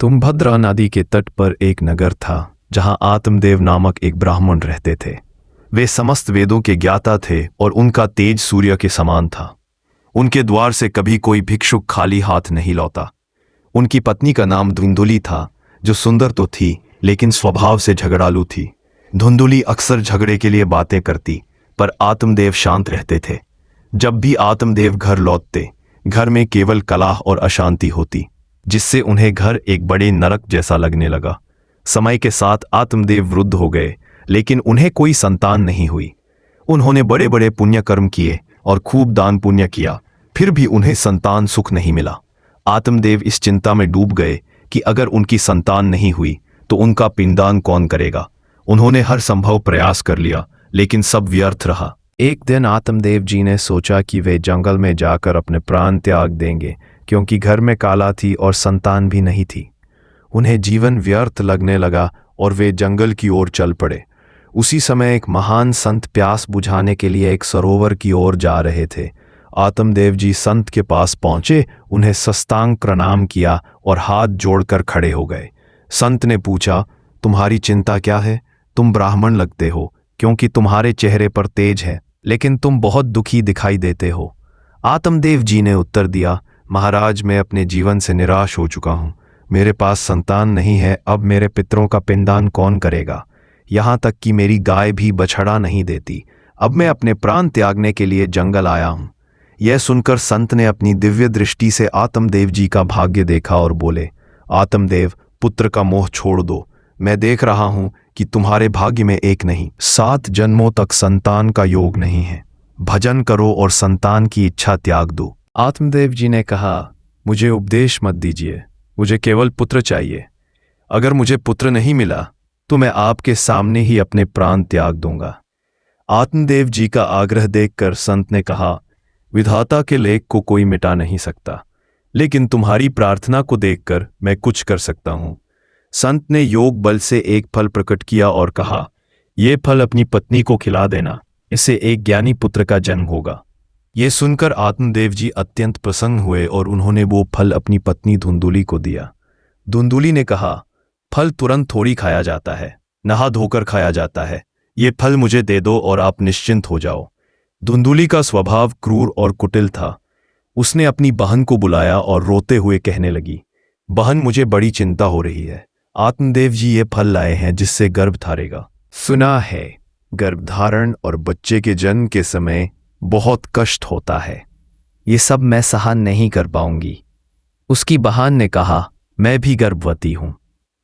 तुम्भद्रा नदी के तट पर एक नगर था जहां आत्मदेव नामक एक ब्राह्मण रहते थे। वे समस्त वेदों के ज्ञाता थे और उनका तेज सूर्य के समान था। उनके द्वार से कभी कोई भिक्षुक खाली हाथ नहीं लौटा। उनकी पत्नी का नाम धुंधुली था, जो सुंदर तो थी लेकिन स्वभाव से झगड़ालू थी। धुंधुली अक्सर झगड़े के लिए बातें करती, पर आत्मदेव शांत रहते थे। जब भी आत्मदेव घर लौटते, घर में केवल कलह और अशांति होती, जिससे उन्हें घर एक बड़े नरक जैसा लगने लगा। समय के साथ आत्मदेव वृद्ध हो गए, लेकिन उन्हें कोई संतान नहीं हुई। उन्होंने बड़े बड़े पुण्य कर्म किए और खूब दान पुण्य किया, फिर भी उन्हें संतान सुख नहीं मिला। आत्मदेव इस चिंता में डूब गए कि अगर उनकी संतान नहीं हुई तो उनका पिंडदान कौन करेगा। उन्होंने हर संभव प्रयास कर लिया, लेकिन सब व्यर्थ रहा। एक दिन आत्मदेव जी ने सोचा कि वे जंगल में जाकर अपने प्राण त्याग देंगे, क्योंकि घर में काला थी और संतान भी नहीं थी। उन्हें जीवन व्यर्थ लगने लगा और वे जंगल की ओर चल पड़े। उसी समय एक महान संत प्यास बुझाने के लिए एक सरोवर की ओर जा रहे थे। आत्मदेव जी संत के पास पहुंचे, उन्हें साष्टांग प्रणाम किया और हाथ जोड़कर खड़े हो गए। संत ने पूछा, तुम्हारी चिंता क्या है? तुम ब्राह्मण लगते हो, क्योंकि तुम्हारे चेहरे पर तेज है, लेकिन तुम बहुत दुखी दिखाई देते हो। आत्मदेव जी ने उत्तर दिया, महाराज, मैं अपने जीवन से निराश हो चुका हूँ। मेरे पास संतान नहीं है, अब मेरे पितरों का पिंडदान कौन करेगा? यहाँ तक कि मेरी गाय भी बछड़ा नहीं देती। अब मैं अपने प्राण त्यागने के लिए जंगल आया हूँ। यह सुनकर संत ने अपनी दिव्य दृष्टि से आत्मदेव जी का भाग्य देखा और बोले, आत्मदेव, पुत्र का मोह छोड़ दो। मैं देख रहा हूँ कि तुम्हारे भाग्य में एक नहीं, 7 जन्मों तक संतान का योग नहीं है। भजन करो और संतान की इच्छा त्याग दो। आत्मदेव जी ने कहा, मुझे उपदेश मत दीजिए, मुझे केवल पुत्र चाहिए। अगर मुझे पुत्र नहीं मिला तो मैं आपके सामने ही अपने प्राण त्याग दूंगा। आत्मदेव जी का आग्रह देखकर संत ने कहा, विधाता के लेख को कोई मिटा नहीं सकता, लेकिन तुम्हारी प्रार्थना को देखकर मैं कुछ कर सकता हूं। संत ने योग बल से एक फल प्रकट किया और कहा, यह फल अपनी पत्नी को खिला देना, इससे एक ज्ञानी पुत्र का जन्म होगा। यह सुनकर आत्मदेव जी अत्यंत प्रसन्न हुए और उन्होंने वो फल अपनी पत्नी धुंधुली को दिया। धुंधुली ने कहा, फल तुरंत थोड़ी खाया जाता है, नहा धोकर खाया जाता है। ये फल मुझे दे दो और आप निश्चिंत हो जाओ। धुंधुली का स्वभाव क्रूर और कुटिल था। उसने अपनी बहन को बुलाया और रोते हुए कहने लगी, बहन, मुझे बड़ी चिंता हो रही है। आत्मदेव जी ये फल लाए हैं जिससे गर्भ धारेगा। सुना है गर्भधारण और बच्चे के जन्म के समय बहुत कष्ट होता है। ये सब मैं सहन नहीं कर पाऊंगी। उसकी बहन ने कहा, मैं भी गर्भवती हूं।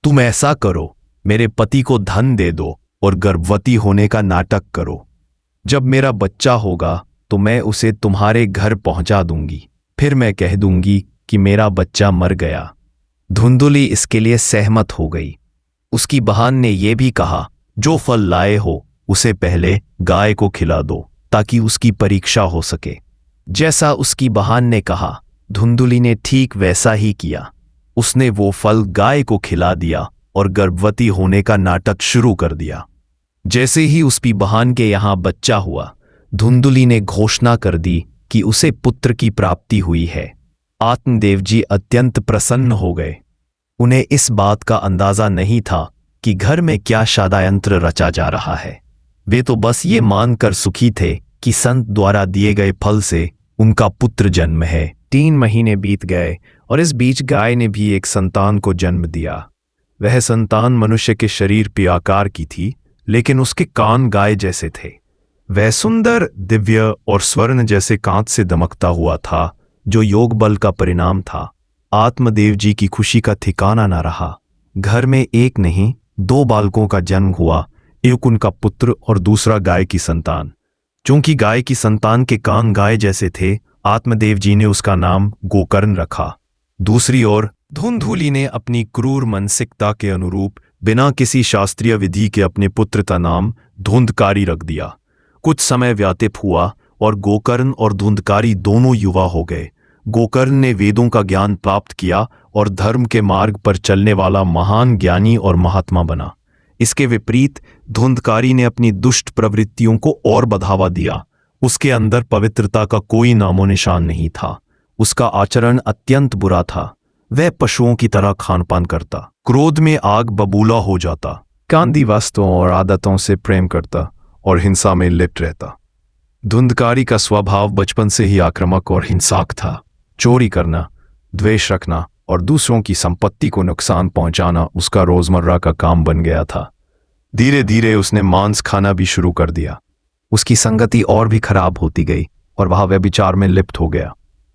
तुम ऐसा करो, मेरे पति को धन दे दो और गर्भवती होने का नाटक करो। जब मेरा बच्चा होगा तो मैं उसे तुम्हारे घर पहुंचा दूंगी। फिर मैं कह दूंगी कि मेरा बच्चा मर गया। धुंधुली इसके लिए सहमत हो गई। उसकी बहन ने यह भी कहा, जो फल लाए हो उसे पहले गाय को खिला दो, ताकि उसकी परीक्षा हो सके। जैसा उसकी बहन ने कहा, धुंधुली ने ठीक वैसा ही किया। उसने वो फल गाय को खिला दिया और गर्भवती होने का नाटक शुरू कर दिया। जैसे ही उसकी बहन के यहाँ बच्चा हुआ, धुंधुली ने घोषणा कर दी कि उसे पुत्र की प्राप्ति हुई है। आत्मदेव जी अत्यंत प्रसन्न हो गए। उन्हें इस बात का अंदाजा नहीं था कि घर में क्या षड्यंत्र रचा जा रहा है। वे तो बस ये मानकर सुखी थे कि संत द्वारा दिए गए फल से उनका पुत्र जन्म है। 3 महीने बीत गए और इस बीच गाय ने भी एक संतान को जन्म दिया। वह संतान मनुष्य के शरीर के आकार की थी, लेकिन उसके कान गाय जैसे थे। वह सुंदर, दिव्य और स्वर्ण जैसे कांच से दमकता हुआ था, जो योग बल का परिणाम था। आत्मदेव जी की खुशी का ठिकाना न रहा। घर में एक नहीं 2 बालकों का जन्म हुआ, एक उनका पुत्र और दूसरा गाय की संतान। चूंकि गाय की संतान के कान गाय जैसे थे, आत्मदेव जी ने उसका नाम गोकर्ण रखा। दूसरी ओर धुंधुली ने अपनी क्रूर मानसिकता के अनुरूप बिना किसी शास्त्रीय विधि के अपने पुत्र का नाम धुंधकारी रख दिया। कुछ समय व्यतीत हुआ और गोकर्ण और धुंधकारी दोनों युवा हो गए। गोकर्ण ने वेदों का ज्ञान प्राप्त किया और धर्म के मार्ग पर चलने वाला महान ज्ञानी और महात्मा बना। इसके विपरीत धुंधकारी ने अपनी दुष्ट प्रवृत्तियों को और बढ़ावा दिया। उसके अंदर पवित्रता का कोई नामो निशान नहीं था। उसका आचरण अत्यंत बुरा था। वह पशुओं की तरह खान पान करता, क्रोध में आग बबूला हो जाता, कांदी वस्तुओं और आदतों से प्रेम करता और हिंसा में लिप्त रहता। धुंधकारी का स्वभाव बचपन से ही आक्रामक और हिंसक था। चोरी करना, द्वेष रखना और दूसरों की संपत्ति को नुकसान पहुंचाना उसका रोजमर्रा का काम बन गया था। धीरे धीरे उसने मांस खाना भी शुरू कर दिया। उसकी संगति और भी खराब होती गई और वह व्यभिचार में लिप्त हो गया।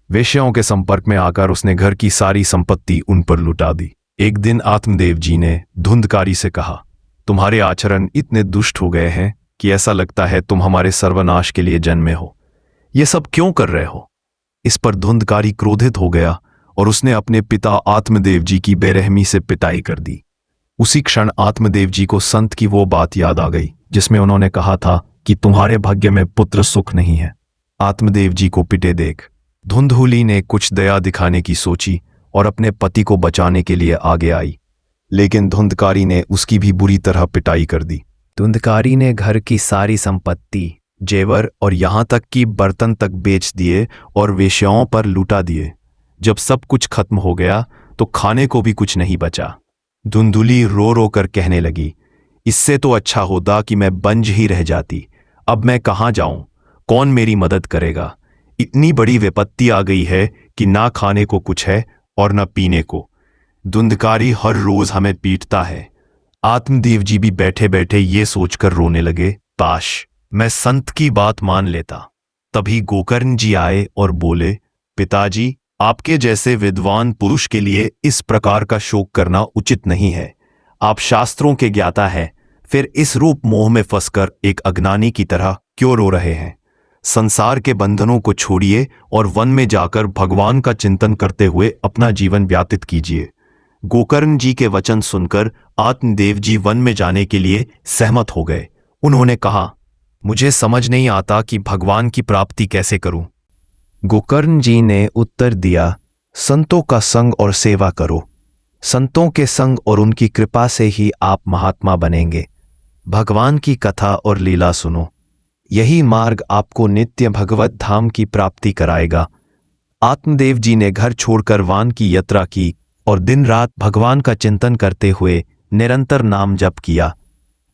वेश्याओं के संपर्क में आकर उसने घर की सारी संपत्ति उन पर लुटा दी। एक दिन आत्मदेव जी ने धुंधकारी से कहा, तुम्हारे आचरण इतने दुष्ट हो गए हैं कि ऐसा लगता है तुम हमारे सर्वनाश के लिए जन्मे हो। ये सब क्यों कर रहे हो? इस पर धुंधकारी क्रोधित हो गया और उसने अपने पिता आत्मदेव जी की बेरहमी से पिटाई कर दी। उसी क्षण आत्मदेव जी को संत की वो बात याद आ गई जिसमें उन्होंने कहा था कि तुम्हारे भाग्य में पुत्र सुख नहीं है। आत्मदेव जी को पिटे देख धुंधुली ने कुछ दया दिखाने की सोची और अपने पति को बचाने के लिए आगे आई, लेकिन धुंधकारी ने उसकी भी बुरी तरह पिटाई कर दी। धुंधकारी ने घर की सारी संपत्ति, जेवर और यहाँ तक कि बर्तन तक बेच दिए और वेश्याओं पर लुटा दिए। जब सब कुछ खत्म हो गया तो खाने को भी कुछ नहीं बचा। धुंधुली रो रो कर कहने लगी, इससे तो अच्छा होता कि मैं बंज ही रह जाती। अब मैं कहाँ जाऊं? कौन मेरी मदद करेगा? इतनी बड़ी विपत्ति आ गई है कि ना खाने को कुछ है और न पीने को। धुंधकारी हर रोज हमें पीटता है। आत्मदेव जी भी बैठे बैठे ये सोचकर रोने लगे, काश मैं संत की बात मान लेता। तभी गोकर्ण जी आए और बोले, पिताजी, आपके जैसे विद्वान पुरुष के लिए इस प्रकार का शोक करना उचित नहीं है। आप शास्त्रों के ज्ञाता हैं, फिर इस रूप मोह में फंसकर एक अज्ञानी की तरह क्यों रो रहे हैं? संसार के बंधनों को छोड़िए और वन में जाकर भगवान का चिंतन करते हुए अपना जीवन व्यतीत कीजिए। गोकर्ण जी के वचन सुनकर आत्मदेव जी वन में जाने के लिए सहमत हो गए। उन्होंने कहा, मुझे समझ नहीं आता कि भगवान की प्राप्ति कैसे करूं। गोकर्ण जी ने उत्तर दिया, संतों का संग और सेवा करो। संतों के संग और उनकी कृपा से ही आप महात्मा बनेंगे। भगवान की कथा और लीला सुनो, यही मार्ग आपको नित्य भगवत धाम की प्राप्ति कराएगा। आत्मदेव जी ने घर छोड़कर वन की यात्रा की और दिन रात भगवान का चिंतन करते हुए निरंतर नाम जप किया।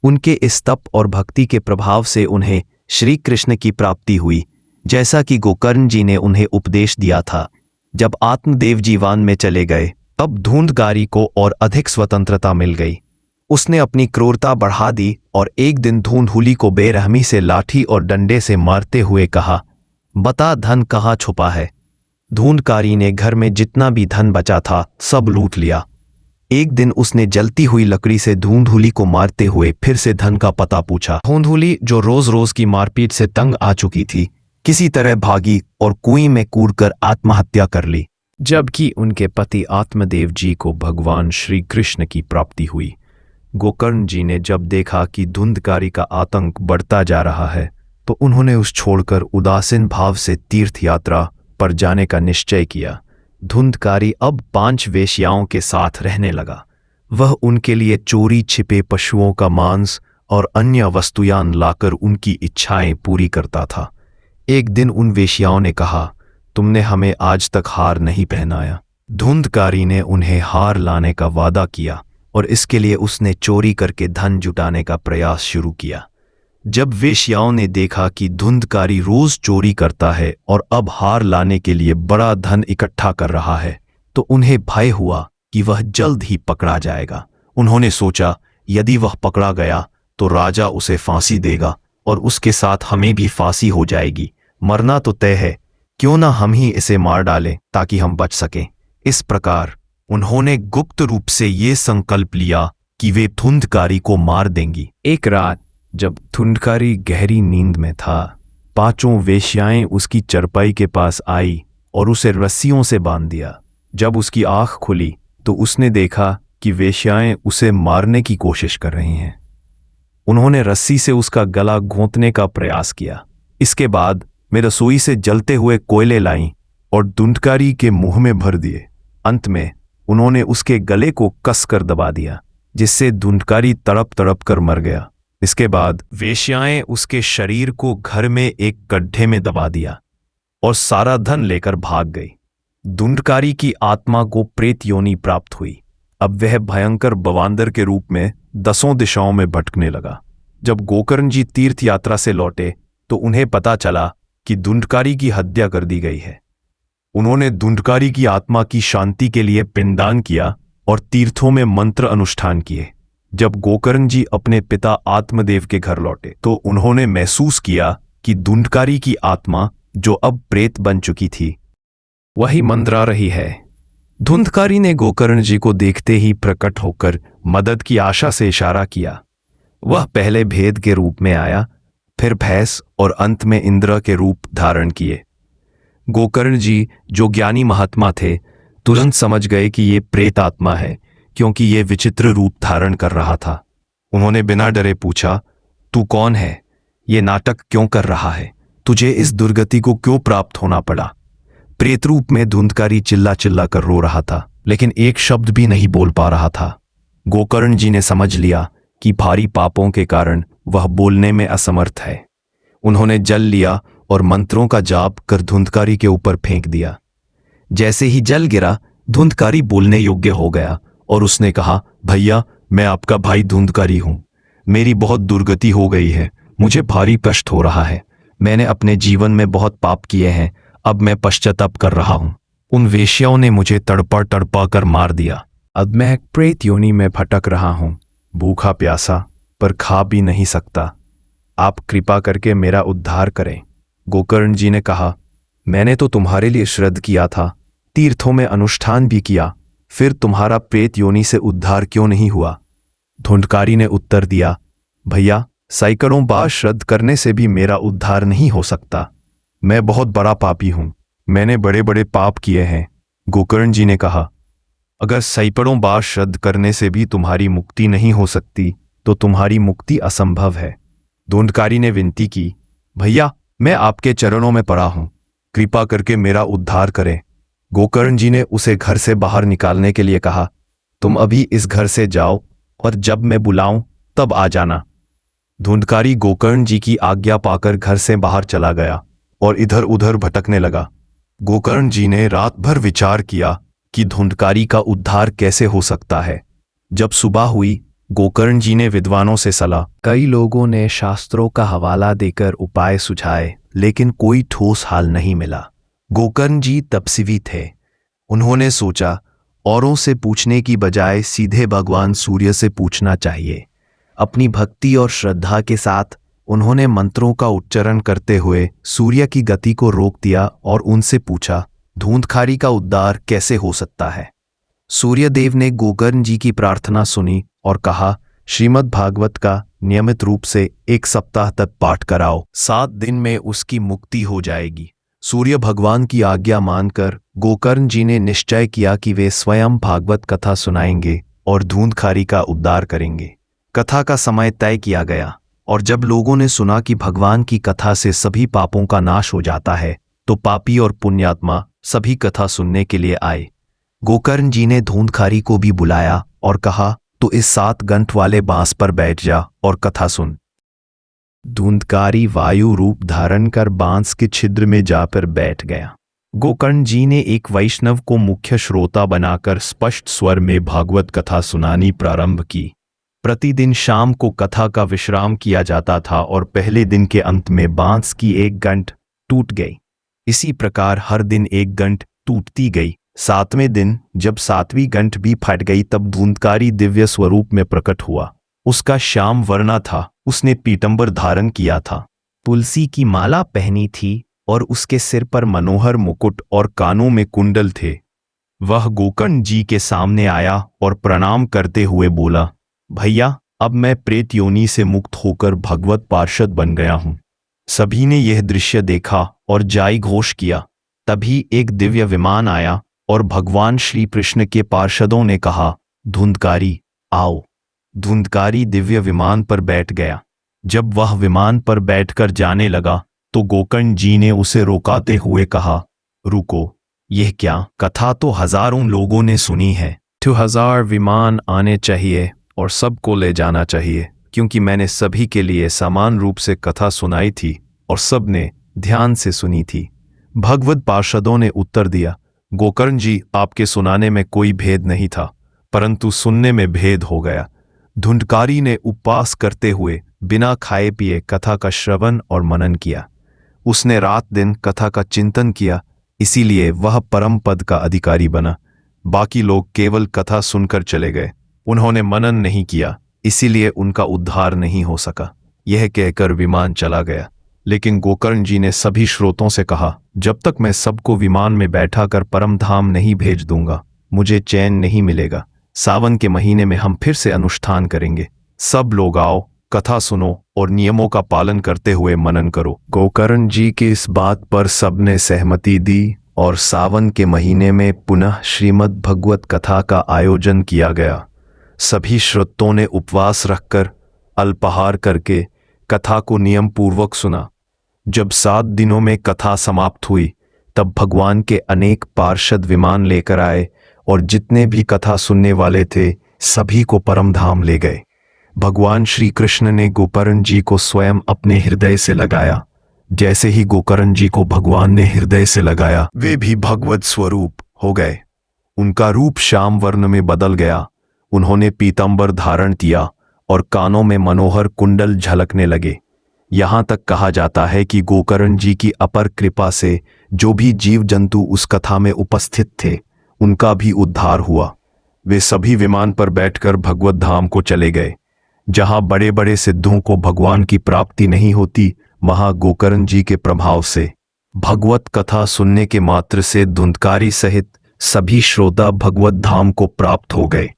उनके इस तप और भक्ति के प्रभाव से उन्हें श्री कृष्ण की प्राप्ति हुई, जैसा कि गोकर्ण जी ने उन्हें उपदेश दिया था। जब आत्मदेव जी वन में चले गए तब धुंधकारी को और अधिक स्वतंत्रता मिल गई। उसने अपनी क्रूरता बढ़ा दी और एक दिन धुंधुली को बेरहमी से लाठी और डंडे से मारते हुए कहा, बता धन कहाँ छुपा है? धुंधकारी ने घर में जितना भी धन बचा था सब लूट लिया। एक दिन उसने जलती हुई लकड़ी से धुंधुली को मारते हुए फिर से धन का पता पूछा। धुंधुली, जो रोज रोज की मारपीट से तंग आ चुकी थी, किसी तरह भागी और कुएं में कूदकर आत्महत्या कर ली। जबकि उनके पति आत्मदेव जी को भगवान श्री कृष्ण की प्राप्ति हुई। गोकर्ण जी ने जब देखा कि धुंधकारी का आतंक बढ़ता जा रहा है तो उन्होंने उस छोड़कर उदासीन भाव से तीर्थ यात्रा पर जाने का निश्चय किया। धुंधकारी अब 5 वेश्याओं के साथ रहने लगा। वह उनके लिए चोरी छिपे पशुओं का मांस और अन्य वस्तुयान लाकर उनकी इच्छाएं पूरी करता था। एक दिन उन वेश्याओं ने कहा, तुमने हमें आज तक हार नहीं पहनाया। धुंधकारी ने उन्हें हार लाने का वादा किया और इसके लिए उसने चोरी करके धन जुटाने का प्रयास शुरू किया। जब वेश्याओं ने देखा कि धुंधकारी रोज चोरी करता है और अब हार लाने के लिए बड़ा धन इकट्ठा कर रहा है तो उन्हें भय हुआ कि वह जल्द ही पकड़ा जाएगा। उन्होंने सोचा, यदि वह पकड़ा गया तो राजा उसे फांसी देगा और उसके साथ हमें भी फांसी हो जाएगी। मरना तो तय है, क्यों ना हम ही इसे मार डालें ताकि हम बच सकें। इस प्रकार उन्होंने गुप्त रूप से ये संकल्प लिया कि वे धुंधकारी को मार देंगी। एक रात जब धुंधकारी गहरी नींद में था, 5 वेश्याएं उसकी चरपाई के पास आई और उसे रस्सियों से बांध दिया। जब उसकी आंख खुली तो उसने देखा कि वेश्याएं उसे मारने की कोशिश कर रही हैं। उन्होंने रस्सी से उसका गला घोंटने का प्रयास किया। इसके बाद वे रसोई से जलते हुए कोयले लाईं और धुंधकारी के मुंह में भर दिए। अंत में उन्होंने उसके गले को कसकर दबा दिया, जिससे धुंधकारी तड़प तड़प कर मर गया। इसके बाद वेश्याएं उसके शरीर को घर में एक गड्ढे में दबा दिया और सारा धन लेकर भाग गई। धुंधकारी की आत्मा को प्रेत योनि प्राप्त हुई। अब वह भयंकर बवांदर के रूप में 10 दिशाओं में भटकने लगा। जब गोकर्ण जी तीर्थ यात्रा से लौटे तो उन्हें पता चला कि धुंधकारी की हत्या कर दी गई है। उन्होंने धुंधकारी की आत्मा की शांति के लिए पिंडदान किया और तीर्थों में मंत्र अनुष्ठान किए। जब गोकर्ण जी अपने पिता आत्मदेव के घर लौटे तो उन्होंने महसूस किया कि धुंधकारी की आत्मा, जो अब प्रेत बन चुकी थी, वही मंत्रा रही है। धुंधकारी ने गोकर्ण जी को देखते ही प्रकट होकर मदद की आशा से इशारा किया। वह पहले भेद के रूप में आया, फिर भैंस और अंत में इंद्र के रूप धारण किए। गोकर्ण जी, जो ज्ञानी महात्मा थे, तुरंत समझ गए कि ये प्रेत आत्मा है, क्योंकि ये विचित्र रूप धारण कर रहा था। उन्होंने बिना डरे पूछा, तू कौन है? ये नाटक क्यों कर रहा है? तुझे इस दुर्गति को क्यों प्राप्त होना पड़ा? प्रेत रूप में धुंधकारी चिल्ला चिल्ला कर रो रहा था, लेकिन एक शब्द भी नहीं बोल पा रहा था। गोकर्ण जी ने समझ लिया कि भारी पापों के कारण वह बोलने में असमर्थ है। उन्होंने जल लिया और मंत्रों का जाप कर धुंधकारी के ऊपर फेंक दिया। जैसे ही जल गिरा, धुंधकारी बोलने योग्य हो गया और उसने कहा, भैया, मैं आपका भाई धुंधकारी हूं। मेरी बहुत दुर्गति हो गई है, मुझे भारी कष्ट हो रहा है। मैंने अपने जीवन में बहुत पाप किए हैं, अब मैं पश्चाताप कर रहा हूं। उन वेश्याओं ने मुझे तड़पा तड़पा कर मार दिया। अब मैं एक प्रेत योनि में भटक रहा हूं, भूखा प्यासा, पर खा भी नहीं सकता। आप कृपा करके मेरा उद्धार करें। गोकर्ण जी ने कहा, मैंने तो तुम्हारे लिए श्राद्ध किया था, तीर्थों में अनुष्ठान भी किया, फिर तुम्हारा प्रेत योनि से उद्धार क्यों नहीं हुआ? धुंधकारी ने उत्तर दिया, भैया, सैकड़ों बार श्राद्ध करने से भी मेरा उद्धार नहीं हो सकता। मैं बहुत बड़ा पापी हूं, मैंने बड़े बड़े पाप किए हैं। गोकर्ण जी ने कहा, अगर सैकड़ों बार श्राद्ध करने से भी तुम्हारी मुक्ति नहीं हो सकती तो तुम्हारी मुक्ति असंभव है। धुंधकारी ने विनती की, भैया, मैं आपके चरणों में पड़ा हूं, कृपा करके मेरा उद्धार करें। गोकर्ण जी ने उसे घर से बाहर निकालने के लिए कहा, तुम अभी इस घर से जाओ और जब मैं बुलाऊं तब आ जाना। धुंधकारी गोकर्ण जी की आज्ञा पाकर घर से बाहर चला गया और इधर उधर भटकने लगा। गोकर्ण जी ने रात भर विचार किया कि धुंधकारी का उद्धार कैसे हो सकता है। जब सुबह हुई, गोकर्ण जी ने विद्वानों से सलाह। कई लोगों ने शास्त्रों का हवाला देकर उपाय सुझाए, लेकिन कोई ठोस हाल नहीं मिला। गोकर्ण जी तपस्वी थे। उन्होंने सोचा, औरों से पूछने की बजाय सीधे भगवान सूर्य से पूछना चाहिए। अपनी भक्ति और श्रद्धा के साथ उन्होंने मंत्रों का उच्चारण करते हुए सूर्य की गति को रोक दिया और उनसे पूछा, धुंधकारी का उद्धार कैसे हो सकता है? सूर्यदेव ने गोकर्ण जी की प्रार्थना सुनी और कहा, श्रीमद् भागवत का नियमित रूप से 1 सप्ताह तक पाठ कराओ, 7 दिन में उसकी मुक्ति हो जाएगी। सूर्य भगवान की आज्ञा मानकर गोकर्ण जी ने निश्चय किया कि वे स्वयं भागवत कथा सुनाएंगे और धुंधकारी का उद्धार करेंगे। कथा का समय तय किया गया और जब लोगों ने सुना कि भगवान की कथा से सभी पापों का नाश हो जाता है, तो पापी और पुण्यात्मा सभी कथा सुनने के लिए आए। गोकर्ण जी ने धुंधकारी को भी बुलाया और कहा, तो इस 7 गंठ वाले बांस पर बैठ जा और कथा सुन। धुंधकारी वायु रूप धारण कर बांस के छिद्र में जाकर बैठ गया। गोकर्ण जी ने एक वैष्णव को मुख्य श्रोता बनाकर स्पष्ट स्वर में भागवत कथा सुनानी प्रारंभ की। प्रतिदिन शाम को कथा का विश्राम किया जाता था और पहले दिन के अंत में बांस की 1 गंठ टूट गई। इसी प्रकार हर दिन 1 गंठ टूटती गई। 7वें दिन जब 7वीं गंठ भी फट गई, तब धुंधकारी दिव्य स्वरूप में प्रकट हुआ। उसका श्याम वर्ण था, उसने पीतंबर धारण किया था, तुलसी की माला पहनी थी और उसके सिर पर मनोहर मुकुट और कानों में कुंडल थे। वह गोकर्ण जी के सामने आया और प्रणाम करते हुए बोला, भैया, अब मैं प्रेत योनि से मुक्त होकर भगवत पार्षद बन गया हूं। सभी ने यह दृश्य देखा और जय घोष किया। तभी एक दिव्य विमान आया और भगवान श्री कृष्ण के पार्षदों ने कहा, धुंधकारी आओ। धुंधकारी दिव्य विमान पर बैठ गया। जब वह विमान पर बैठकर जाने लगा तो गोकर्ण जी ने उसे रोकाते हुए कहा, रुको, यह क्या? कथा तो हजारों लोगों ने सुनी है। 2000 विमान आने चाहिए और सबको ले जाना चाहिए, क्योंकि मैंने सभी के लिए समान रूप से कथा सुनाई थी और सबने ध्यान से सुनी थी। भगवत पार्षदों ने उत्तर दिया, गोकर्ण जी, आपके सुनाने में कोई भेद नहीं था, परंतु सुनने में भेद हो गया। धुंधकारी ने उपवास करते हुए बिना खाए पिए कथा का श्रवण और मनन किया। उसने रात दिन कथा का चिंतन किया, इसीलिए वह परम पद का अधिकारी बना। बाकी लोग केवल कथा सुनकर चले गए, उन्होंने मनन नहीं किया, इसीलिए उनका उद्धार नहीं हो सका। यह कहकर विमान चला गया। लेकिन गोकर्ण जी ने सभी श्रोतों से कहा, जब तक मैं सबको विमान में बैठा कर परम धाम नहीं भेज दूंगा, मुझे चैन नहीं मिलेगा। सावन के महीने में हम फिर से अनुष्ठान करेंगे। सब लोग आओ, कथा सुनो और नियमों का पालन करते हुए मनन करो। गोकर्ण जी की इस बात पर सबने सहमति दी और सावन के महीने में पुनः श्रीमद् भगवत कथा का आयोजन किया गया। सभी श्रोतों ने उपवास रखकर अल्पाहार करके कथा को नियम पूर्वक सुना। जब 7 दिनों में कथा समाप्त हुई, तब भगवान के अनेक पार्षद विमान लेकर आए और जितने भी कथा सुनने वाले थे सभी को परम धाम ले गए। भगवान श्री कृष्ण ने गोकर्ण जी को स्वयं अपने हृदय से लगाया। जैसे ही गोकर्ण जी को भगवान ने हृदय से लगाया, वे भी भगवत स्वरूप हो गए। उनका रूप श्याम वर्ण में बदल गया। उन्होंने पीतांबर धारण किया और कानों में मनोहर कुंडल झलकने लगे। यहां तक कहा जाता है कि गोकर्ण जी की अपर कृपा से जो भी जीव जंतु उस कथा में उपस्थित थे, उनका भी उद्धार हुआ। वे सभी विमान पर बैठकर भगवत धाम को चले गए। जहां बड़े बड़े सिद्धों को भगवान की प्राप्ति नहीं होती, वहां गोकर्ण जी के प्रभाव से भगवत कथा सुनने के मात्र से धुंधकारी सहित सभी श्रोता भगवत धाम को प्राप्त हो गए।